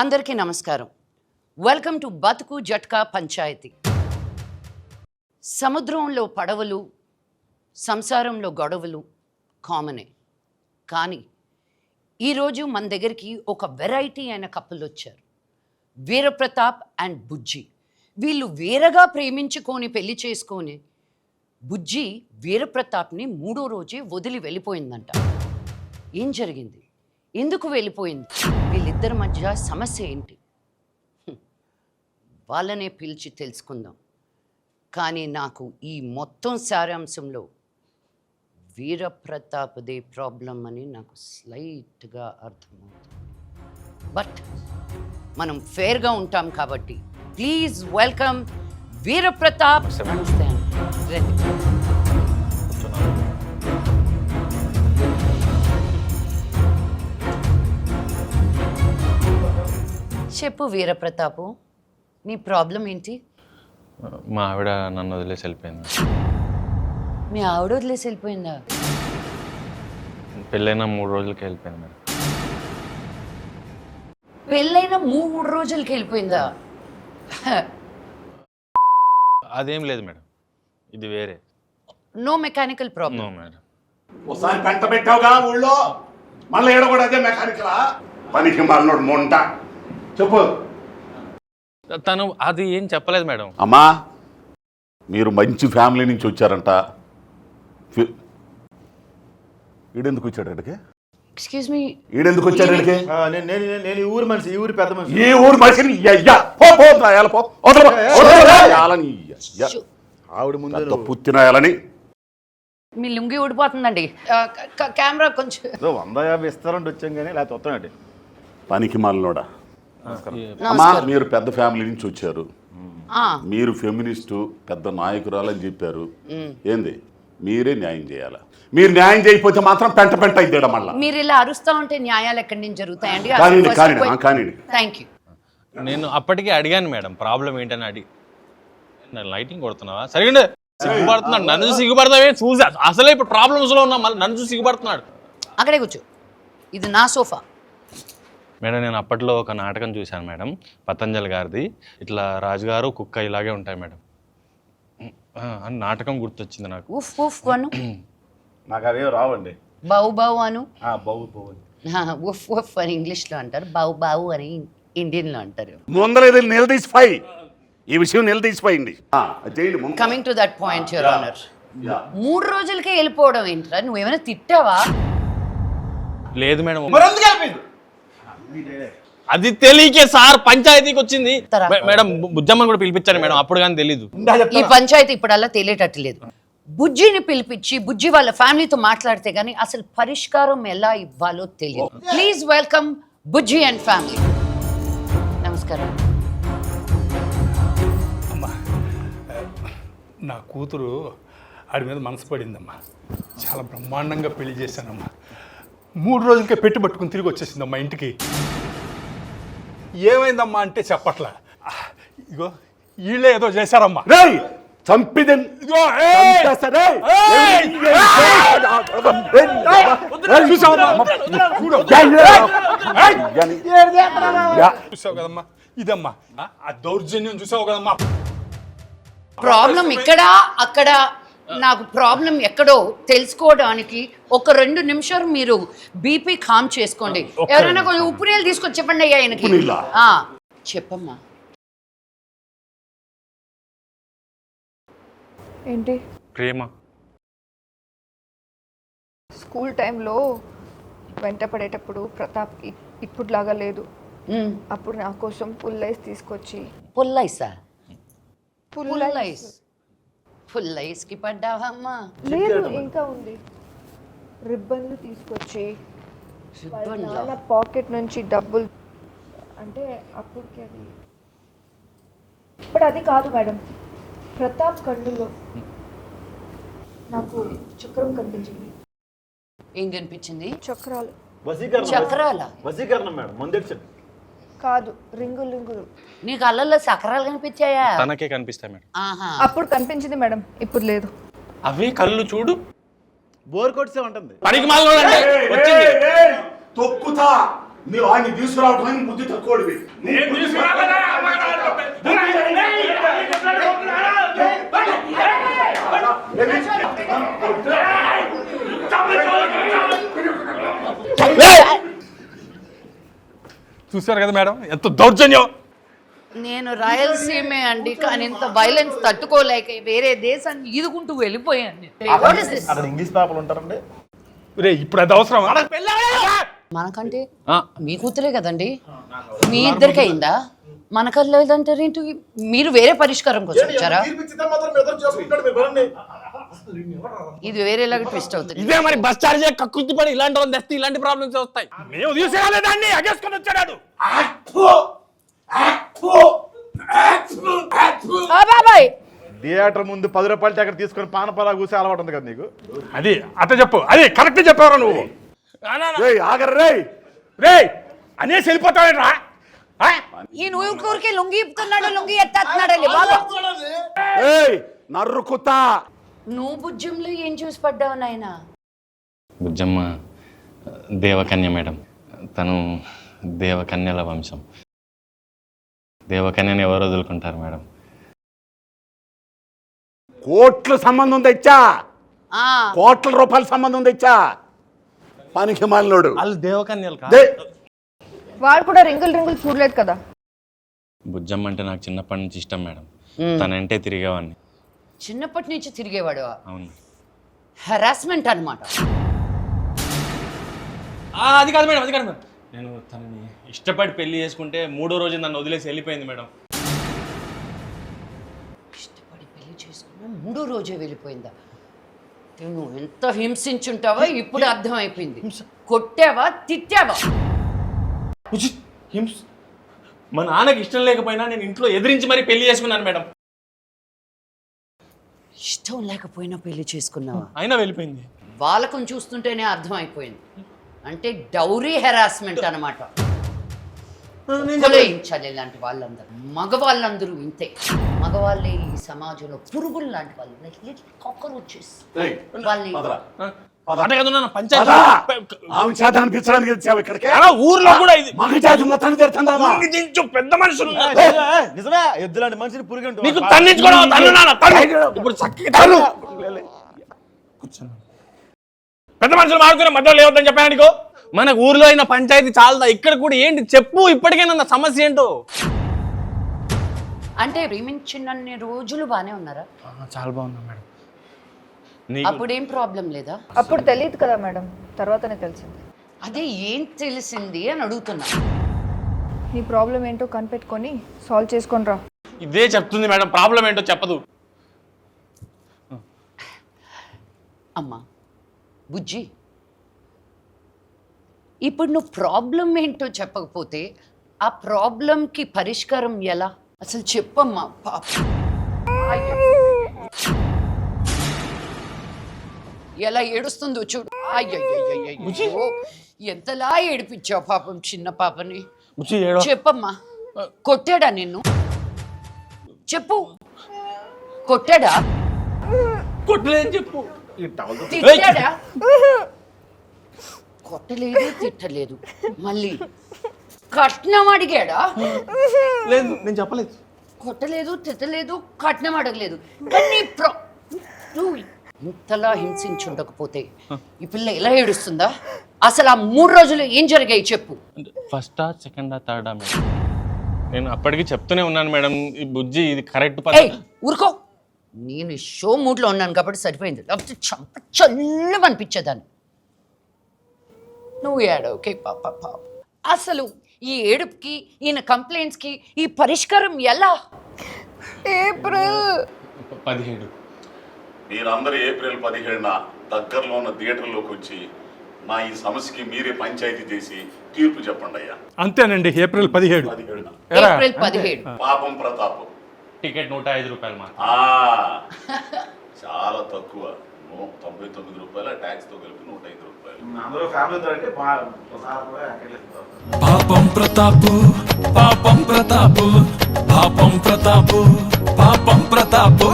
అందరికీ నమస్కారం. Welcome to బతుకు జట్కా పంచాయతీ. సముద్రంలో పడవలు, సంసారంలో గొడవలు కామనే. కానీ ఈరోజు మన దగ్గరికి ఒక వెరైటీ అయిన కపుల్ వచ్చారు. వీరప్రతాప్ అండ్ బుజ్జి. వీళ్ళు వేరగా ప్రేమించుకొని పెళ్లి చేసుకొని బుజ్జి వీరప్రతాప్ని 3వ రోజే వదిలి వెళ్ళిపోయిందంట. ఏం జరిగింది? ఎందుకు వెళ్ళిపోయింది? వీళ్ళిద్దరి మధ్య సమస్య ఏంటి? వాళ్ళనే పిలిచి తెలుసుకుందాం. కానీ నాకు ఈ మొత్తం సారాంశంలో వీరప్రతాప్దే ప్రాబ్లం అని నాకు స్లైట్గా అర్థమవుతుంది. బట్ మనం ఫేర్గా ఉంటాం కాబట్టి ప్లీజ్ వెల్కమ్ వీరప్రతాప్. నమస్తే అండి. చెప్పు వీరప్రతాపు, నీ ప్రాబ్లం ఏంటి? మా ఆవిడ నన్ను వదిలేసి వెళ్ళిపోయింది. మీ ఆవిడ వదిలేసి వెళ్ళిపోయిందా? పెళ్ళైన 3 రోజులకి వెళ్ళిపోయింది మేడం. పెళ్ళైన 3 రోజులకి వెళ్ళిపోయిందా? అదేం లేదు మేడం, ఇది వేరే. No mechanical problem. No madam. ఒకసారి పెంట పెట్టావుగా ఊళ్ళో, మళ్ళీ ఏడ కూడా అదే మెకానికలా? పనికి మళ్ళీ మొంట. చెప్పు. తను అది ఏం చెప్పలేదు మేడం. అమ్మా, మీరు మంచి ఫ్యామిలీ నుంచి వచ్చారంట. ఈడెందుకు వచ్చాడు అక్కడికి? ఎక్స్క్యూజ్ మీ, ఈడెందుకు వచ్చాడు అక్కడికి? నేను ఈ ఊరు మనిషి, ఈ ఊరి పెద్ద మనిషి. ఈ ఊరు మనిషిని ఆవిడ ముందు పుత్తినాయాలని. మీ లుంగి ఊడిపోతుందండి. కెమెరా కొంచెం 150 ఇస్తారంటే వచ్చాం కానీ లేకపోతే వస్తానండి. పనికి మళ్ళోడా. అమ్మా, మీరు పెద్ద ఫ్యామిలీ నుంచి వచ్చారు. మీరు ఫెమినిస్టు పెద్ద నాయకురాలని చెప్పారు. ఏంది? మీరే న్యాయం చేయాలా? మీరు న్యాయం చేయకపోతే మాత్రం పెంట పెంట అయిద్దాం. మళ్ళీ మీరు ఇలా అరుస్తా ఉంటే న్యాయాలు ఎక్కడి నుంచి జరుగుతాయండి? Thank you. నేను అప్పటికే అడిగాను మేడం, ప్రాబ్లం ఏంటని అడిగి. లైటింగ్ కొడుతున్నావా? సరిగ్గా సిగ్గుపడుతున్నాడు. నన్ను చూసి సిగ్గుపడతావే? చూసి అసలే ఇప్పుడు ప్రాబ్లమ్స్లో ఉన్నా, మళ్ళీ నన్ను చూసి సిగ్గుపడుతున్నాడు. అక్కడే కూర్చో, ఇది నా సోఫా. మేడం, నేను అప్పట్లో ఒక నాటకం చూశాను మేడం, పతంజలి గారిది. ఇట్లా రాజుగారు కుక్క ఇలాగే ఉంటాయి మేడం అని నాటకం గుర్తొచ్చింది నాకు. ఉఫ్ ఉఫ్ అను. నాకు అవే రావండి. బావు బావు అను. బావు ఉఫ్ ఉఫ్ అని ఇంగ్లీష్లో అంటారు, బావు బావు అని ఇండియన్లో అంటారు. ముందర నిలదీసిపోయి ఈ విషయం నిలదీసిపోయింది. Coming to that point your honour, 3 రోజులకే వెళ్ళిపోవడం ఏంట్రా? నువ్వేమైనా తిట్టావా? లేదు మేడం, అది తెలియకే సార్ పంచాయతీకి వచ్చింది మేడం. బుజ్జమ్మని కూడా పిలిపించాను మేడం, అప్పుడు కానీ తెలీదు. ఈ పంచాయతీ ఇప్పుడల్లా తెలియటట్టు లేదు. బుజ్జిని పిలిపించి బుజ్జి వాళ్ళ ఫ్యామిలీతో మాట్లాడితే గానీ అసలు పరిష్కారం ఎలా ఇవ్వాలో తెలియదు. Please welcome Bujji and family. నమస్కారం. అమ్మా, నా కూతురు ఆడి మీద మనసు పడిందమ్మా. చాలా బ్రహ్మాండంగా పెళ్లి చేశానమ్మా. 3 రోజులకే పెట్టి పట్టుకుని తిరిగి వచ్చేసిందమ్మా ఇంటికి. ఏమైందమ్మా అంటే చెప్పట్లా. ఇగో వీళ్ళే ఏదో చేశారమ్మా. చూసావు కదమ్మా, ఇదమ్మా ఆ దౌర్జన్యం చూసావు కదమ్మా. ప్రాబ్లం ఇక్కడ అక్కడ, నాకు ప్రాబ్లం ఎక్కడో తెలుసుకోవడానికి ఒక 2 నిమిషాలు మీరు బీపీ కామ్ చేసుకోండి. ఎవరైనా కొంచెం ఉప్పు నీళ్ళు తీసుకొచ్చి చెప్పండి అయ్యా ఆయనకి. చెప్పమ్మా. ఏంటి? ప్రేమ. స్కూల్ టైంలో వెంట పడేటప్పుడు ప్రతాప్కి ఇప్పుడులాగా లేదు. అప్పుడు నా కోసం పుల్లైస్ తీసుకొచ్చి. పుల్లైసా? పుల్లైస్కి పడ్డావమ్మా? లేదు, ఇంకా ఉంది. రిబ్బన్లు తీసుకొచ్చి నాన్న పాకెట్ నుంచి డబ్బులు, అంటే అప్పటికి అది. ఇప్పుడు అది కాదు మేడం, ప్రతాప్ కన్నులో నాకు చక్రం కనిపించింది. ఏం కనిపించింది? చక్రాలు. చక్రాలా? వసీకరణం మేడం, మందిర్చండి. కాదు, రింగులు రింగులు. నీకు అల్లల్లో చక్రాలు కనిపించాయా? తనకే కనిపిస్తాయి మేడం. అప్పుడు కనిపించింది మేడం, ఇప్పుడు లేదు. అవి కళ్ళు చూడు, బోర్ కొట్టే ఉంటుంది. పనికి మాలినోడు అంటే వచ్చింది. తొక్కుతా నువ్వు ఆయన్ని తీసుకురావడానికి బుద్ధి తక్కువడివి. చూసారు కదా మేడం ఎంత దౌర్జన్యం. నేను రాయలసీమే అండి, కానీ ఇంత వైలెన్స్ తట్టుకోలేక వేరే దేశాన్ని ఈదుకుంటూ వెళ్ళిపోయాను. What is this? అక్కడ ఇంగ్లీష్ పేపర్లు ఉంటారండి. రే ఇప్పుడు అది అవసరం. మనకంటే మీ కూతురే కదండి, మీ ఇద్దరికి అయిందా? మనకల్లా లేదంటారు ఏంటి? మీరు వేరే పరిష్కారం కోసం వచ్చారా? ఇది వేరేలాగా ట్విస్ట్ అవుతుంది. ఇదే మరి బస్ చార్జ్ కక్కుర్తి పడి ఇలాంటి వాళ్ళు తెస్తే ఇలాంటి ప్రాబ్లమ్స్ వస్తాయి. మేము తీసుకురాలేదాన్ని అగేసుకొని వచ్చాడు. బాబాయ్ థియేటర్ ముందు 10 రూపాయలు టికెట్ తీసుకొని పానపరా కూసే అలవాటు ఉంది కదా నీకు. అది అట్ట చెప్పు, అది కరెక్ట్ చెప్పారా నువ్వు? ఆగర్రే రే అనేసి వెళ్ళిపోతావేట్రా? ఈ ఊరికే లుంగి ఇప్పుతున్నాడు, లుంగి ఎత్తేస్తున్నాడండి బాబా. నర్రుకుతా. నువ్వు బుజ్జంలో ఏం చూసి పడ్డావు నాయనా? బుజ్జమ్మ దేవకన్య మేడం, తను దేవకన్యల వంశం. దేవకన్యని ఎవరు వదులుకుంటారు మేడం? కోట్ల సంబంధం తెచ్చా, కోట్ల రూపాయల సంబంధం తెచ్చా. పనికి మాలినోడు. వాళ్ళు దేవకన్యలు కాదు. వాడు కూడా రింగులు చూడలేదు కదా. బుజ్జమ్మ అంటే నాకు చిన్నప్పటి నుంచి ఇష్టం మేడం. తనంటే తిరిగేవాడిని. చిన్నప్పటి నుంచి తిరిగేవాడు. అవును. హెరాస్మెంట్ అన్నమాట. అది కాదు మేడం, అది కాదు మేడం. నేను తనని ఇష్టపడి పెళ్లి చేసుకుంటే 3వ రోజు నన్ను వదిలేసి వెళ్ళిపోయింది మేడం. ఇష్టపడి పెళ్లి చేసుకున్నా 3వ రోజే వెళ్ళిపోయిందా? నువ్వు ఎంత హింసించుంటావో ఇప్పుడు అర్థమైపోయింది. కొట్టావా, తిట్టావా? మా నాన్నకి ఇష్టం లేకపోయినా నేను ఇంట్లో ఎదిరించి మరీ పెళ్లి చేసుకున్నాను మేడం. ఇష్టం లేకపోయినా పెళ్లి చేసుకున్నావా? అయినా వెళ్ళిపోయింది. వాళ్ళకం చూస్తుంటేనే అర్థమైపోయింది. అంటే డౌరీ హెరాస్మెంట్ అనమాట. ఇలాంటి వాళ్ళందరూ, మగవాళ్ళందరూ ఇంతే. మగవాళ్ళే ఈ సమాజంలో పురుగులు లాంటి వాళ్ళు. కాక్రోచెస్. వాళ్ళని ఊర్లో కూడా పెద్ద మనుషులు నిజమే, ఎద్దులాంటి మనిషిని పురుగు పెద్ద మనుషులు మాడుకునే మధ్యలో లేవద్దని చెప్పాను నీకు. మన ఊర్లో అయిన పంచాయతీ చాలదా? ఇక్కడ కూడా ఏంటి చెప్పు, ఇప్పటికైనా సమస్య ఏంటో. అంటే ప్రేమించినన్ని రోజులు బానే ఉన్నారా? చాలా బాగున్నా మేడం. అప్పుడేం ప్రాబ్లం లేదా? అప్పుడు తెలియదు కదా మేడం, తర్వాతనే తెలిసింది. అదే ఏం తెలిసింది అని అడుగుతున్నా. నీ ప్రాబ్లం ఏంటో కనిపెట్టుకొని సాల్వ్ చేసుకొని రా. ఇదే చెప్తుంది మేడం, ప్రాబ్లం ఏంటో చెప్పదు. అమ్మా బుజ్జి, ఇప్పుడు నువ్వు ప్రాబ్లం ఏంటో చెప్పకపోతే ఆ ప్రాబ్లంకి పరిష్కారం ఎలా? అసలు చెప్పమ్మా. పాప ఎలా ఏడుస్తుందో చూడు. అయ్యో ఎంతలా ఏడిపించావు పాపం చిన్న పాపని. చెప్పమ్మా, కొట్టాడా నిన్ను? చెప్పు, కొట్టాడా? కొట్టలేదని చెప్పు. తిట్టాడా? కొట్టలేదు, తిట్టలేదు. మళ్ళీ కట్నం అడిగాడా? లేదు, నేను చెప్పలేదు. కొట్టలేదు, తిట్టలేదు, కట్నం అడగలేదు. కానీ నువ్వు ఇంతలా హింసించుండకపోతే ఈ పిల్ల ఎలా ఏడుస్తుందా? అసలు ఆ 3 రోజులు ఏం జరిగాయి చెప్పు. ఫస్టా, సెకండా, థర్డా మేడం? నేను అప్పటికి చెప్తూనే ఉన్నాను మేడం, ఈ బుజ్జి ఇది కరెక్ట్. ఊరుకో, నేను షో మూడ్లో ఉన్నాను కాబట్టి సరిపోయింది. లేకపోతే చంప చల్లం అనిపించేదాన్ని. నువ్వు ఏడవకే పాప. అసలు ఈ ఏడుపుకి, ఈయన కంప్లైంట్స్కి ఈ పరిష్కారం ఎలా? ఏప్రిల్ 17. మీరందరూ ఏప్రిల్ 17న దగ్గరలో ఉన్న థియేటర్లోకి వచ్చి నా ఈ సమస్యకి మీరే పంచాయతీ చేసి తీర్పు చెప్పండి అయ్యా. అంతేనండి, ఏప్రిల్ 17. ఏప్రిల్ 17. పాపం ప్రతాప్. టికెట్ 105 రూపాయలు మాత్రం. చాలా తక్కువ. 99 రూపాయల ట్యాక్స్ తో కలిపి 105 రూపాయలు. అందరూ ఫ్యామిలీతో అంటే పాపం ప్రతాపు, పాపం ప్రతాపు, పాపం ప్రతాపు, పాపం ప్రతాపు.